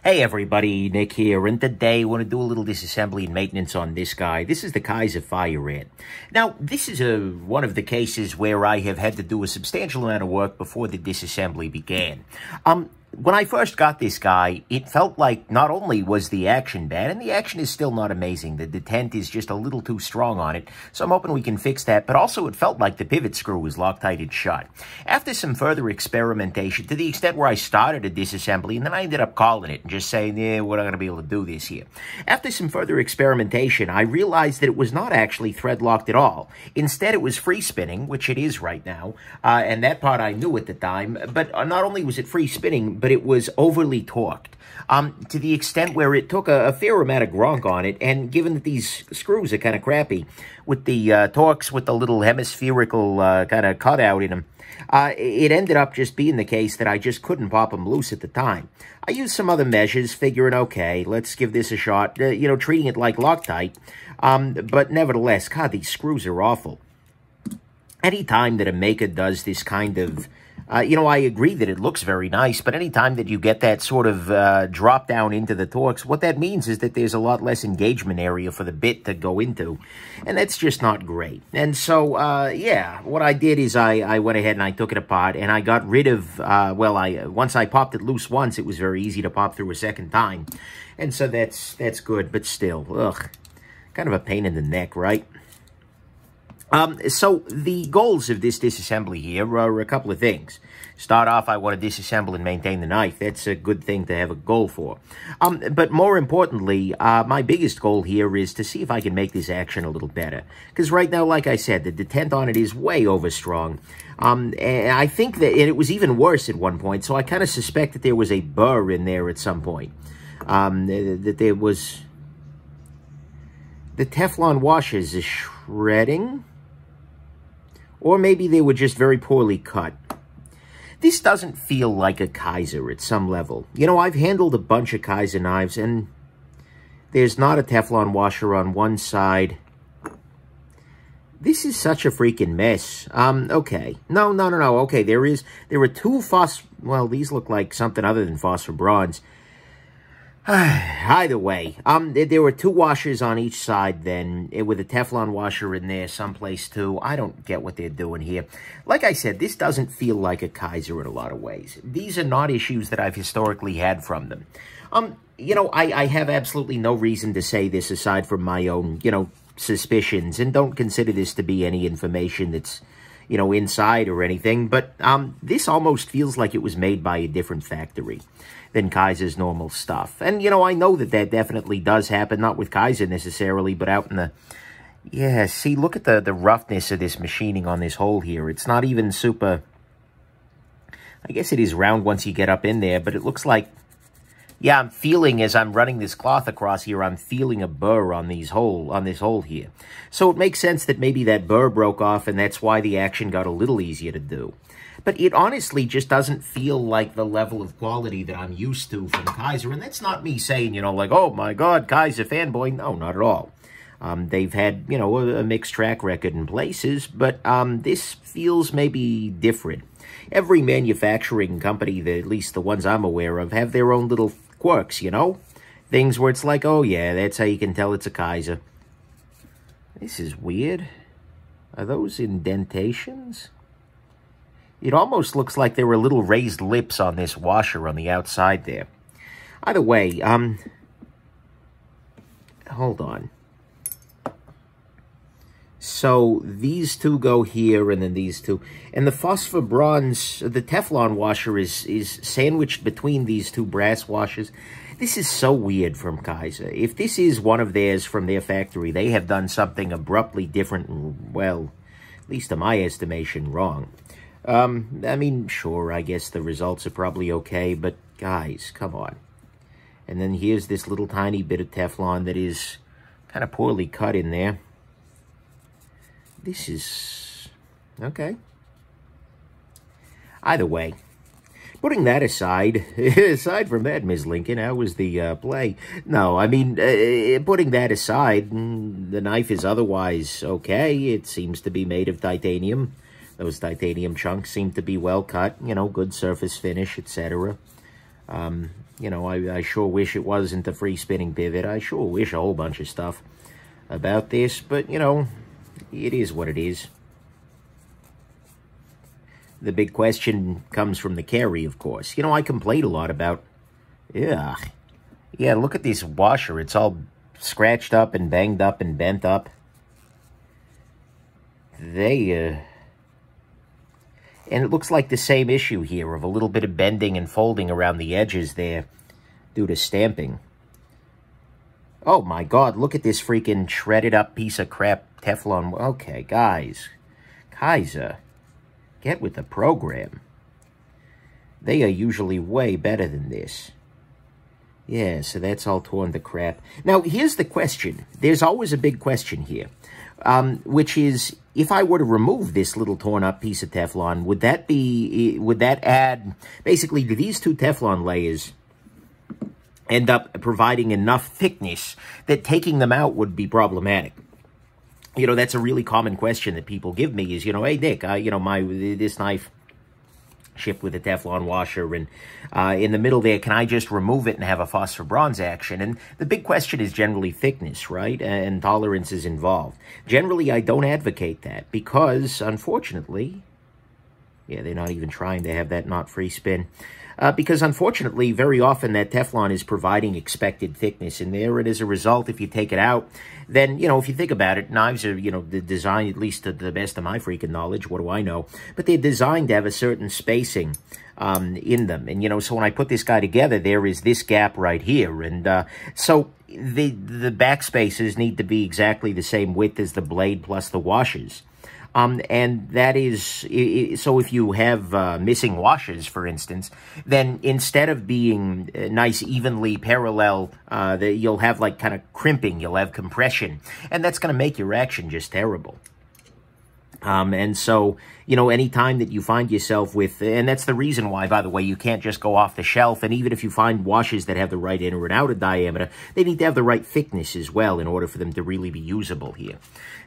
Hey everybody, Nick here, and today I want to do a little disassembly and maintenance on this guy. This is the Kizer Fireant. Now, this is one of the cases where I have had to do a substantial amount of work before the disassembly began. When I first got this guy, it felt like not only was the action bad, and the action is still not amazing, the detent is just a little too strong on it, so I'm hoping we can fix that, but also it felt like the pivot screw was Loctited shut. After some further experimentation, to the extent where I started a disassembly, and then I ended up calling it and just saying, yeah, we're not going to be able to do this here. After some further experimentation, I realized that it was not actually thread locked at all. Instead, it was free spinning, which it is right now, and that part I knew at the time, but not only was it free spinning, but it was overly torqued, to the extent where it took a fair amount of gronk on it, and given that these screws are kind of crappy, with the torques with the little hemispherical kind of cutout in them, it ended up just being the case that I just couldn't pop them loose at the time. I used some other measures, figuring, okay, let's give this a shot, treating it like Loctite, but nevertheless, God, these screws are awful. Any time that a maker does this kind of I agree that it looks very nice, but anytime that you get that sort of drop down into the torques, what that means is that there's a lot less engagement area for the bit to go into, and that's just not great. And so, yeah, what I did is I went ahead and I took it apart, and I got rid of, once I popped it loose once, it was very easy to pop through a second time. And so that's good, but still, ugh, kind of a pain in the neck, right? So the goals of this disassembly here are a couple of things. Start off, I want to disassemble and maintain the knife. That's a good thing to have a goal for. But more importantly, my biggest goal here is to see if I can make this action a little better. Because right now, like I said, the detent on it is way overstrong. And I think that it was even worse at one point, so I kind of suspect that there was a burr in there at some point. That there was... The Teflon washers is shredding... Or maybe they were just very poorly cut. This doesn't feel like a Kizer at some level. I've handled a bunch of Kizer knives, and there's not a Teflon washer on one side. This is such a freaking mess. Okay. No. Okay, there are two well, these look like something other than phosphor bronze. Either way, there were two washers on each side then, with a Teflon washer in there someplace too. I don't get what they're doing here. Like I said, this doesn't feel like a Kizer in a lot of ways. These are not issues that I've historically had from them. I have absolutely no reason to say this aside from my own, suspicions, and don't consider this to be any information that's, inside or anything, but this almost feels like it was made by a different factory than Kizer's normal stuff. And, I know that definitely does happen, not with Kizer necessarily, but out in the... Yeah, see, look at the roughness of this machining on this hole here. It's not even super... I guess it is round once you get up in there, but it looks like... Yeah, I'm feeling, as I'm running this cloth across here, I'm feeling a burr on this hole here. So it makes sense that maybe that burr broke off, and that's why the action got a little easier to do. But it honestly just doesn't feel like the level of quality that I'm used to from Kizer. And that's not me saying, like, oh my God, Kizer fanboy. No, not at all. They've had, a mixed track record in places, but this feels maybe different. Every manufacturing company, at least the ones I'm aware of, have their own little quirks, Things where it's like, oh yeah, that's how you can tell it's a Kizer. This is weird. Are those indentations? It almost looks like there were little raised lips on this washer on the outside there. Either way, hold on. So these two go here, and then these two. And the phosphor bronze, the Teflon washer is sandwiched between these two brass washers. This is so weird from Kizer. If this is one of theirs from their factory, they have done something abruptly different and, well, at least to my estimation, wrong. I mean, sure, I guess the results are probably okay, but guys, come on. And then here's this little tiny bit of Teflon that is kind of poorly cut in there. This is... okay. Either way, putting that aside, aside from that, Ms. Lincoln, how was the play? No, I mean, putting that aside, the knife is otherwise okay. It seems to be made of titanium. Those titanium chunks seem to be well cut, good surface finish, etc. You know, I sure wish it wasn't a free spinning pivot. I sure wish a whole bunch of stuff about this, but, you know, it is what it is. The big question comes from the carry, of course. You know, I complain a lot about, yeah, look at this washer. It's all scratched up and banged up and bent up. And it looks like the same issue here of a little bit of bending and folding around the edges there due to stamping. Oh my God, look at this freaking shredded up piece of crap Teflon. Okay, guys, Kizer, get with the program. They are usually way better than this. Yeah, so that's all torn to crap. Now, here's the question. There's always a big question here, which is, if I were to remove this little torn up piece of Teflon, would that add, basically, do these two Teflon layers end up providing enough thickness that taking them out would be problematic? You know, that's a really common question that people give me is, you know, hey, Dick, you know, this knife shipped with a Teflon washer, and in the middle there, can I just remove it and have a phosphor bronze action? And the big question is generally thickness, right? And tolerances involved. Generally, I don't advocate that because, unfortunately, yeah, they're not even trying to have that not free spin. Because, unfortunately, very often that Teflon is providing expected thickness in there, and as a result, if you take it out, then, you know, if you think about it, knives are, you know, designed, at least to the best of my freaking knowledge, what do I know, but they're designed to have a certain spacing in them. And, you know, so when I put this guy together, there is this gap right here, and so the back spaces need to be exactly the same width as the blade plus the washers. And that is, so if you have missing washers, for instance, then instead of being nice, evenly parallel, you'll have like kind of crimping, you'll have compression, and that's going to make your action just terrible. And so, you know, anytime that you find yourself with, and that's the reason why, by the way, you can't just go off the shelf, and even if you find washers that have the right inner and outer diameter, they need to have the right thickness as well in order for them to really be usable here.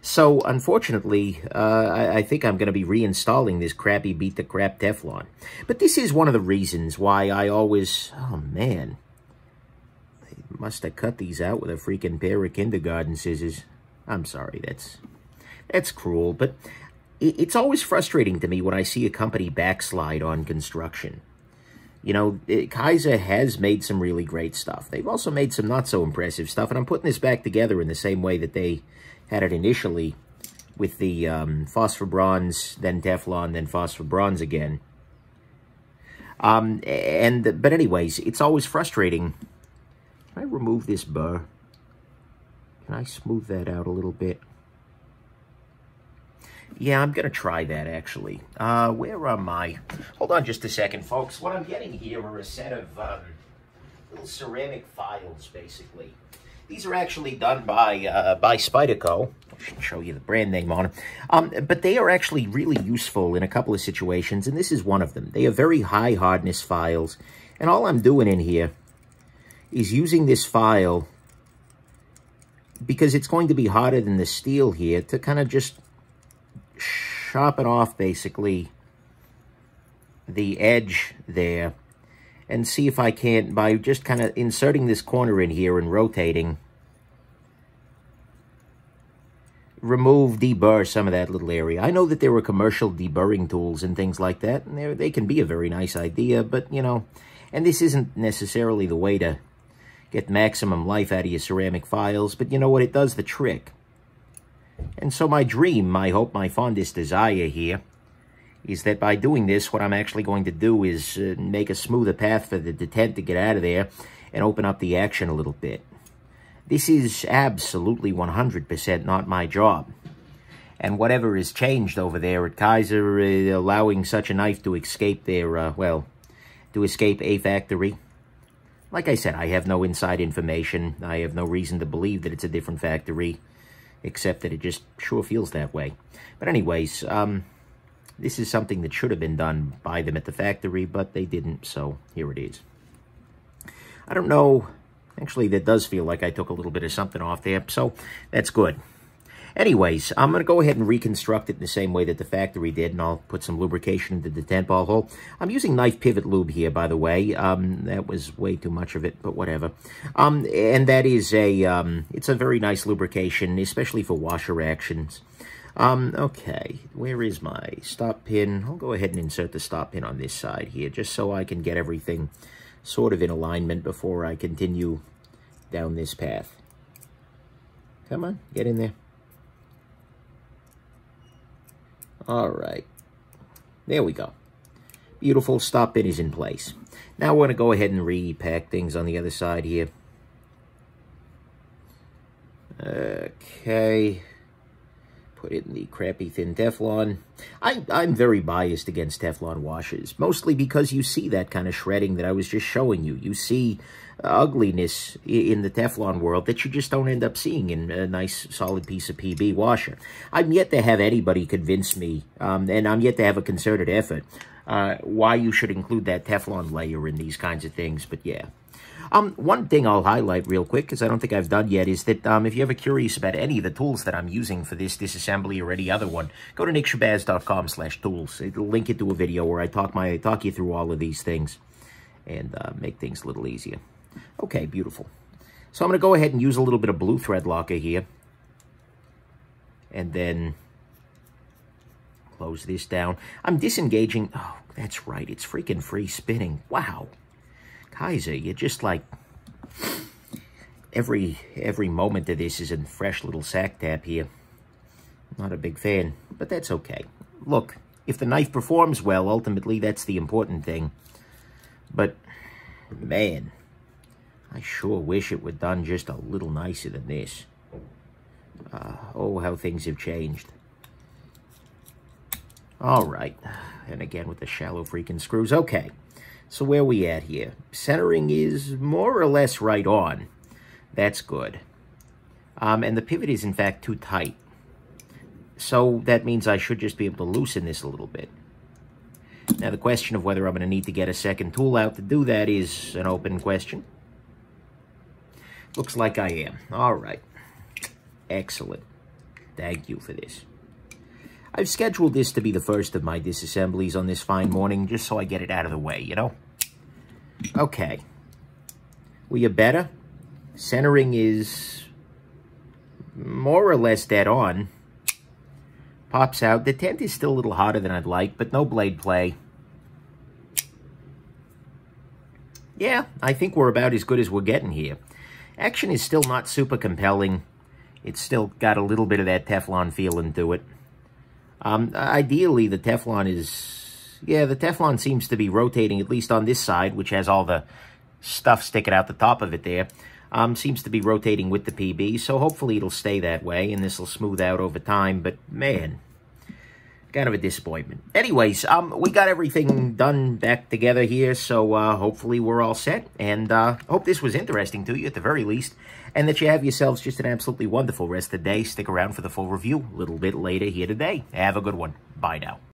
So, unfortunately, I think I'm going to be reinstalling this crappy beat-the-crap Teflon. But this is one of the reasons why I always, oh man, they must have cut these out with a freaking pair of kindergarten scissors. I'm sorry, that's cruel, but it's always frustrating to me when I see a company backslide on construction. You know, Kizer has made some really great stuff. They've also made some not-so-impressive stuff, and I'm putting this back together in the same way that they had it initially with the phosphor bronze, then Teflon, then phosphor bronze again. But anyways, it's always frustrating. Can I remove this burr? Can I smooth that out a little bit? Yeah, I'm going to try that, actually. Where am I? Hold on just a second, folks. What I'm getting here are a set of little ceramic files, basically. These are actually done by Spyderco. I should show you the brand name on them. But they are actually really useful in a couple of situations, and this is one of them. They are very high hardness files, and all I'm doing in here is using this file, because it's going to be harder than the steel here, to kind of just sharpen off, basically, the edge there, and see if I can't, by just kind of inserting this corner in here and rotating, deburr some of that little area. I know that there are commercial deburring tools and things like that, and they can be a very nice idea, but, you know, and this isn't necessarily the way to get maximum life out of your ceramic files, but you know what? It does the trick. And so my dream, my hope, my fondest desire here is that by doing this, what I'm actually going to do is make a smoother path for the detent to get out of there and open up the action a little bit. This is absolutely 100% not my job. And whatever is changed over there at Kizer, allowing such a knife to escape their, to escape a factory. Like I said, I have no inside information. I have no reason to believe that it's a different factory, except that it just sure feels that way. But anyways, this is something that should have been done by them at the factory, but they didn't, so here it is. I don't know. Actually, that does feel like I took a little bit of something off there, so that's good. Anyways, I'm going to go ahead and reconstruct it in the same way that the factory did, and I'll put some lubrication into the tent ball hole. I'm using knife pivot lube here, by the way. That was way too much of it, but whatever. And that is it's a very nice lubrication, especially for washer actions. Okay, where is my stop pin? I'll go ahead and insert the stop pin on this side here, just so I can get everything sort of in alignment before I continue down this path. Come on, get in there. All right, there we go. Beautiful, stop pin is in place. Now we're going to go ahead and repack things on the other side here. Okay, put it in the crappy thin Teflon. I'm very biased against Teflon washers, mostly because you see that kind of shredding that I was just showing you. You see ugliness in the Teflon world that you just don't end up seeing in a nice solid piece of PB washer. I'm yet to have anybody convince me, and I'm yet to have a concerted effort, why you should include that Teflon layer in these kinds of things, but yeah. One thing I'll highlight real quick, because I don't think I've done yet, is that if you're ever curious about any of the tools that I'm using for this disassembly or any other one, go to nickshabazz.com/tools. It'll link you to a video where I talk you through all of these things and make things a little easier. Okay, beautiful. So I'm going to go ahead and use a little bit of blue thread locker here. And then close this down. I'm disengaging. Oh, that's right. It's freaking free spinning. Wow. Kizer, you're just like... Every moment of this is a fresh little sack tap here. Not a big fan, but that's okay. Look, if the knife performs well, ultimately, that's the important thing. But, man, I sure wish it were done just a little nicer than this. Oh, how things have changed. All right. And again with the shallow freaking screws. Okay. So where we at here? Centering is more or less right on. That's good. And the pivot is, in fact, too tight. So that means I should just be able to loosen this a little bit. Now, the question of whether I'm going to need to get a second tool out to do that is an open question. Looks like I am. All right. Excellent. Thank you for this. I've scheduled this to be the first of my disassemblies on this fine morning, just so I get it out of the way, you know? Okay. Were you better? Centering is more or less dead on. Pops out. The tent is still a little hotter than I'd like, but no blade play. Yeah, I think we're about as good as we're getting here. Action is still not super compelling. It's still got a little bit of that Teflon feeling to it. Ideally, the Teflon is... Yeah, the Teflon seems to be rotating, at least on this side, which has all the stuff sticking out the top of it there. Seems to be rotating with the PB, so hopefully it'll stay that way, and this will smooth out over time. But, man, kind of a disappointment. Anyways, we got everything done back together here, so hopefully we're all set. And hope this was interesting to you, at the very least, and that you have yourselves just an absolutely wonderful rest of the day. Stick around for the full review a little bit later here today. Have a good one. Bye now.